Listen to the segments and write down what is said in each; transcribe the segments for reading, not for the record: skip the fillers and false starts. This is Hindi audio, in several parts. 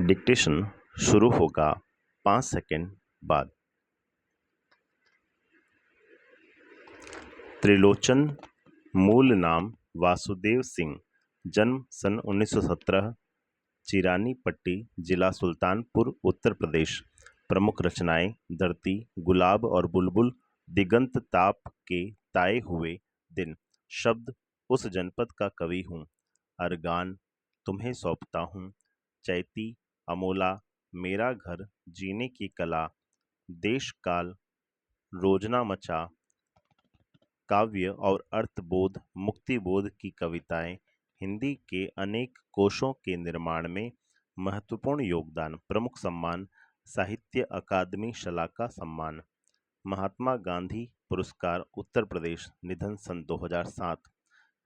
डिक्टेशन शुरू होगा 5 सेकंड बाद। त्रिलोचन मूल नाम वासुदेव सिंह, जन्म सन 1917, चिरानी पट्टी, जिला सुल्तानपुर, उत्तर प्रदेश। प्रमुख रचनाएं: धरती, गुलाब और बुलबुल, दिगंत ताप के ताए हुए दिन, शब्द, उस जनपद का कवि हूँ, अरगान, तुम्हें सौंपता हूँ, चैती, अमोला, मेरा घर, जीने की कला, देश काल, रोजना मचा, काव्य और अर्थबोध, मुक्तिबोध की कविताएं, हिंदी के अनेक कोशों के निर्माण में महत्वपूर्ण योगदान। प्रमुख सम्मान: साहित्य अकादमी शलाका सम्मान, महात्मा गांधी पुरस्कार, उत्तर प्रदेश, निधन सन 2007।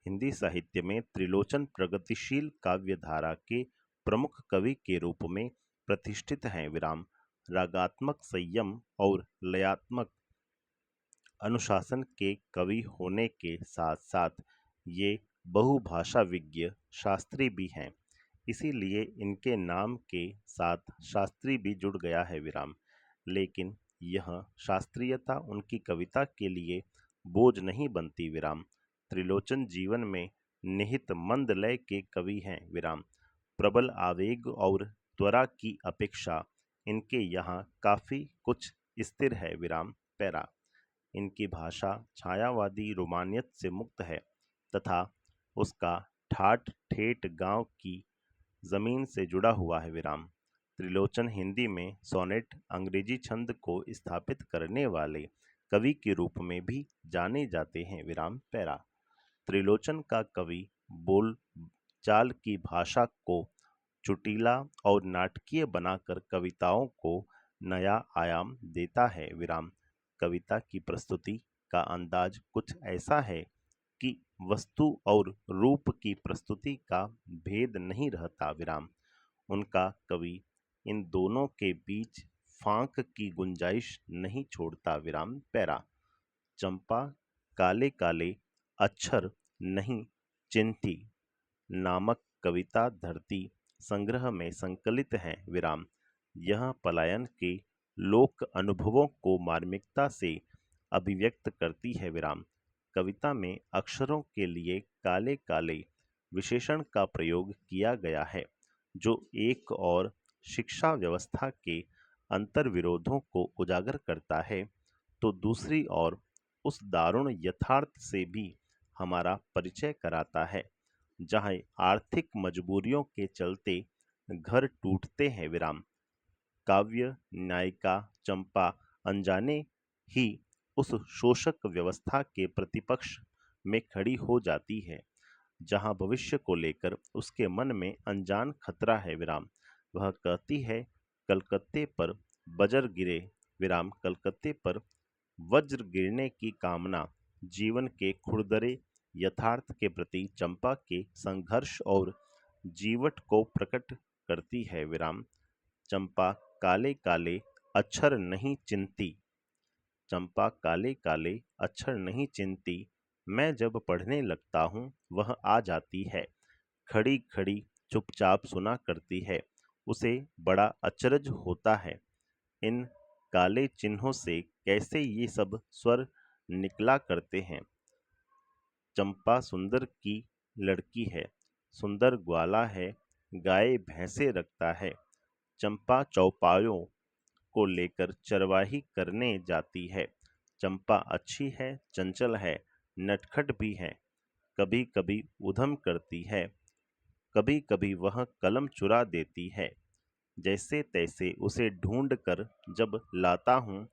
हिंदी साहित्य में त्रिलोचन प्रगतिशील काव्य धारा के प्रमुख कवि के रूप में प्रतिष्ठित हैं। विराम। रागात्मक संयम और लयात्मक अनुशासन के कवि होने के साथ साथ ये बहुभाषा विज्ञ शास्त्री भी हैं, इसीलिए इनके नाम के साथ शास्त्री भी जुड़ गया है। विराम। लेकिन यह शास्त्रीयता उनकी कविता के लिए बोझ नहीं बनती। विराम। त्रिलोचन जीवन में निहित मंद लय के कवि हैं। विराम। प्रबल आवेग और त्वरा की अपेक्षा इनके यहाँ काफी कुछ स्थिर है। विराम। पैरा। इनकी भाषा छायावादी रोमानियत से मुक्त है तथा उसका ठाठ ठेठ गांव की जमीन से जुड़ा हुआ है। विराम। त्रिलोचन हिंदी में सोनेट, अंग्रेजी छंद को स्थापित करने वाले कवि के रूप में भी जाने जाते हैं। विराम। पैरा। त्रिलोचन का कवि बोल चाल की भाषा को चुटीला और नाटकीय बनाकर कविताओं को नया आयाम देता है। विराम। कविता की प्रस्तुति का अंदाज कुछ ऐसा है कि वस्तु और रूप की प्रस्तुति का भेद नहीं रहता। विराम। उनका कवि इन दोनों के बीच फांक की गुंजाइश नहीं छोड़ता। विराम। पैरा। चंपा काले काले अक्षर नहीं चिन्हती नामक कविता धरती संग्रह में संकलित है। विराम। यह पलायन के लोक अनुभवों को मार्मिकता से अभिव्यक्त करती है। विराम। कविता में अक्षरों के लिए काले काले विशेषण का प्रयोग किया गया है, जो एक और शिक्षा व्यवस्था के अंतर्विरोधों को उजागर करता है, तो दूसरी ओर उस दारुण यथार्थ से भी हमारा परिचय कराता है, जहाँ आर्थिक मजबूरियों के चलते घर टूटते हैं। विराम। काव्य नायिका चंपा अनजाने ही उस शोषक व्यवस्था के प्रतिपक्ष में खड़ी हो जाती है, जहां भविष्य को लेकर उसके मन में अनजान खतरा है। विराम। वह कहती है, कलकत्ते पर वज्र गिरे। विराम। कलकत्ते पर वज्र गिरने की कामना जीवन के खुरदरे यथार्थ के प्रति चंपा के संघर्ष और जीवट को प्रकट करती है। विराम। चंपा काले काले अक्षर नहीं चिन्हती। चंपा काले काले अक्षर नहीं चिन्हती, मैं जब पढ़ने लगता हूँ वह आ जाती है, खड़ी खड़ी चुपचाप सुना करती है, उसे बड़ा अचरज होता है, इन काले चिन्हों से कैसे ये सब स्वर निकला करते हैं। चंपा सुंदर की लड़की है, सुंदर ग्वाला है, गाय भैंसे रखता है। चंपा चौपायों को लेकर चरवाही करने जाती है। चंपा अच्छी है, चंचल है, नटखट भी है, कभी कभी उधम करती है, कभी कभी वह कलम चुरा देती है। जैसे तैसे उसे ढूंढ कर जब लाता हूँ,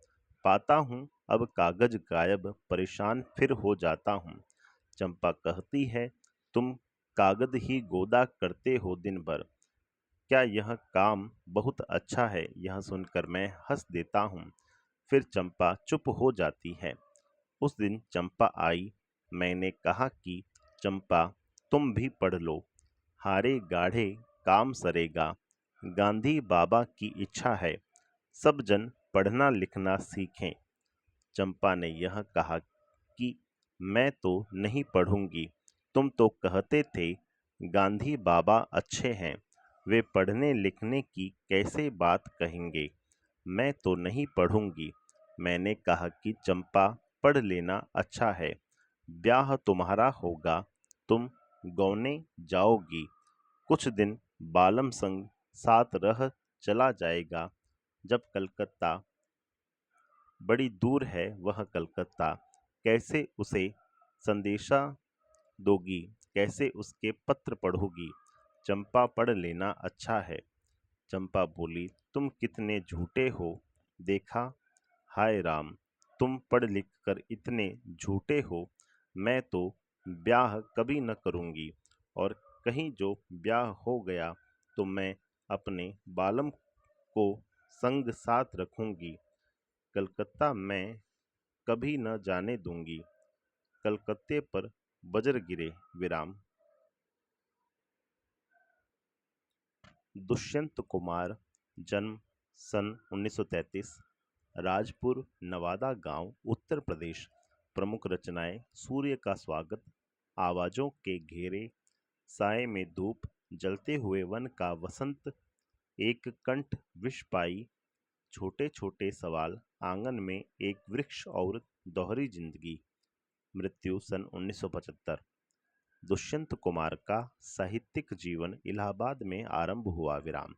पाता हूँ अब कागज गायब, परेशान फिर हो जाता हूँ। चंपा कहती है, तुम कागज ही गोदा करते हो दिन भर, क्या यह काम बहुत अच्छा है? यह सुनकर मैं हंस देता हूँ। फिर चंपा चुप हो जाती है। उस दिन चंपा आई, मैंने कहा कि चंपा तुम भी पढ़ लो, हारे गाढ़े काम सरेगा, गांधी बाबा की इच्छा है सब जन पढ़ना लिखना सीखें। चंपा ने यह कहा कि मैं तो नहीं पढ़ूंगी, तुम तो कहते थे गांधी बाबा अच्छे हैं, वे पढ़ने लिखने की कैसे बात कहेंगे। मैं तो नहीं पढ़ूंगी। मैंने कहा कि चंपा, पढ़ लेना अच्छा है। ब्याह तुम्हारा होगा, तुम गौने जाओगी। कुछ दिन बालम संग साथ रह चला जाएगा। जब कलकत्ता, बड़ी दूर है वह कलकत्ता, कैसे उसे संदेशा दोगी, कैसे उसके पत्र पढ़ोगी। चंपा, पढ़ लेना अच्छा है। चंपा बोली, तुम कितने झूठे हो। देखा, हाय राम, तुम पढ़ लिख कर इतने झूठे हो। मैं तो ब्याह कभी न करूंगी, और कहीं जो ब्याह हो गया तो मैं अपने बालम को संग साथ रखूंगी। कलकत्ता मैं कभी न जाने दूंगी। कलकत्ते पर बजर गिरे विराम। दुष्यंत कुमार, जन्म सन 1933, राजपुर नवादा गांव, उत्तर प्रदेश। प्रमुख रचनाएं: सूर्य का स्वागत, आवाजों के घेरे, साए में धूप, जलते हुए वन का वसंत, एक कंठ विष पाई, छोटे छोटे सवाल, आंगन में एक वृक्ष और दोहरी जिंदगी। मृत्यु सन 1975। दुष्यंत कुमार का साहित्यिक जीवन इलाहाबाद में आरंभ हुआ विराम।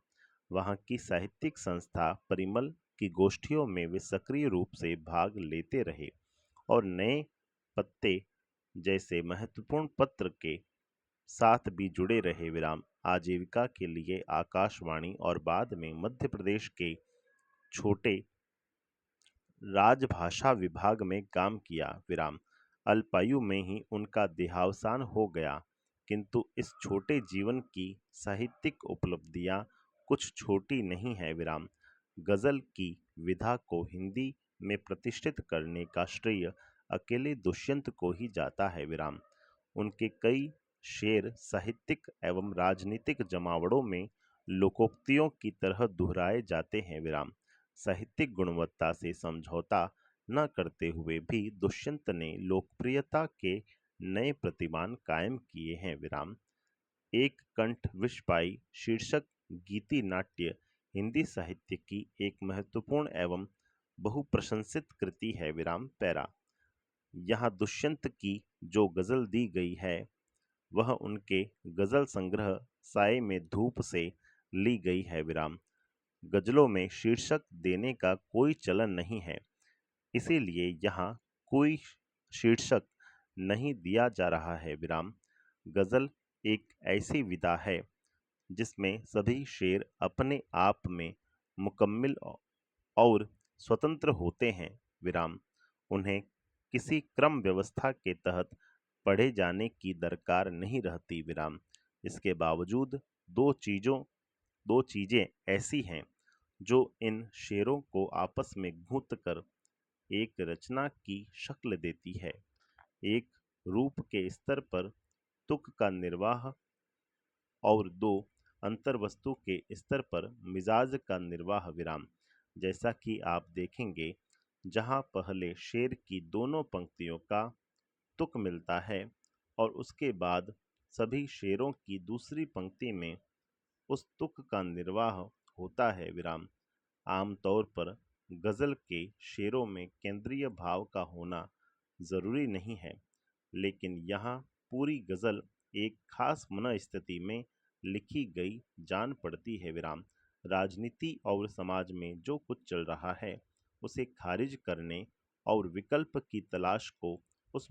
वहां की साहित्यिक संस्था परिमल की गोष्ठियों में वे सक्रिय रूप से भाग लेते रहे और नए पत्ते जैसे महत्वपूर्ण पत्र के साथ भी जुड़े रहे विराम। आजीविका के लिए आकाशवाणी और बाद में मध्य प्रदेश के छोटे राजभाषा विभाग में काम किया विराम। अल्पायु में ही उनका देहावसान हो गया, किंतु इस छोटे जीवन की साहित्यिक उपलब्धियां कुछ छोटी नहीं है विराम। गजल की विधा को हिंदी में प्रतिष्ठित करने का श्रेय अकेले दुष्यंत को ही जाता है विराम। उनके कई शेर साहित्यिक एवं राजनीतिक जमावड़ों में लोकोक्तियों की तरह दोहराए जाते हैं विराम। साहित्यिक गुणवत्ता से समझौता न करते हुए भी दुष्यंत ने लोकप्रियता के नए प्रतिमान कायम किए हैं विराम। एक कंठ विष पाई शीर्षक गीति नाट्य हिंदी साहित्य की एक महत्वपूर्ण एवं बहुप्रशंसित कृति है विराम। पैरा, यहाँ दुष्यंत की जो गजल दी गई है वह उनके गजल संग्रह साए में धूप से ली गई है विराम। गजलों में शीर्षक देने का कोई चलन नहीं है, इसीलिए यहाँ कोई शीर्षक नहीं दिया जा रहा है विराम। गजल एक ऐसी विधा है जिसमें सभी शेर अपने आप में मुकम्मिल और स्वतंत्र होते हैं विराम। उन्हें किसी क्रम व्यवस्था के तहत पढ़े जाने की दरकार नहीं रहती विराम। इसके बावजूद दो चीजें ऐसी हैं जो इन शेरों को आपस में घुत कर एक रचना की शक्ल देती है। एक, रूप के स्तर पर तुक का निर्वाह, और दो, अंतर्वस्तु के स्तर पर मिजाज का निर्वाह विराम। जैसा कि आप देखेंगे, जहां पहले शेर की दोनों पंक्तियों का तुक मिलता है और उसके बाद सभी शेरों की दूसरी पंक्ति में उस तुक का निर्वाह होता है विराम। आमतौर पर गजल के शेरों में केंद्रीय भाव का होना जरूरी नहीं है, लेकिन यहाँ पूरी गजल एक खास मनस्थिति में लिखी गई जान पड़ती है विराम। राजनीति और समाज में जो कुछ चल रहा है उसे खारिज करने और विकल्प की तलाश को उस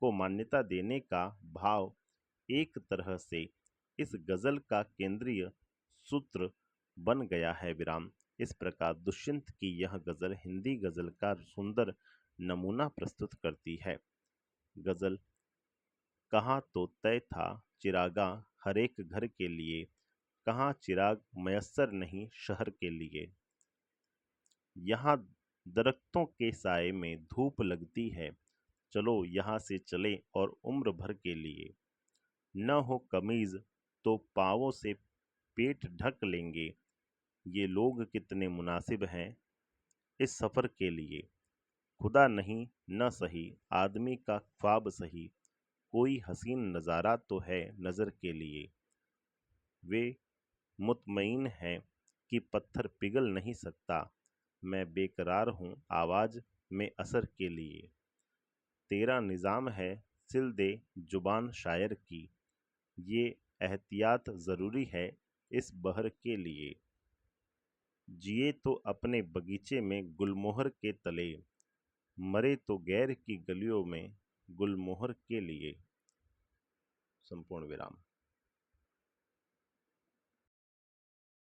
मान्यता देने का भाव एक तरह से इस गजल का केंद्रीय सूत्र बन गया है विराम। इस प्रकार दुष्यंत की यह गजल हिंदी गजल का सुंदर नमूना प्रस्तुत करती है। गजल, कहाँ तो तय था चिरागा हर एक घर के लिए, कहाँ चिराग मयस्सर नहीं शहर के लिए। यहाँ दरख्तों के साए में धूप लगती है, चलो यहाँ से चले और उम्र भर के लिए। न हो कमीज तो पाँवों से पेट ढक लेंगे, ये लोग कितने मुनासिब हैं इस सफ़र के लिए। खुदा नहीं न सही आदमी का ख्वाब सही, कोई हसीन नज़ारा तो है नज़र के लिए। वे मुतमईन हैं कि पत्थर पिघल नहीं सकता, मैं बेकरार हूँ आवाज़ में असर के लिए। तेरा निज़ाम है सिल दे जुबान शायर की, ये एहतियात ज़रूरी है इस बहर के लिए। जिए तो अपने बगीचे में गुलमोहर के तले, मरे तो गैर की गलियों में गुलमोहर के लिए। संपूर्ण विराम।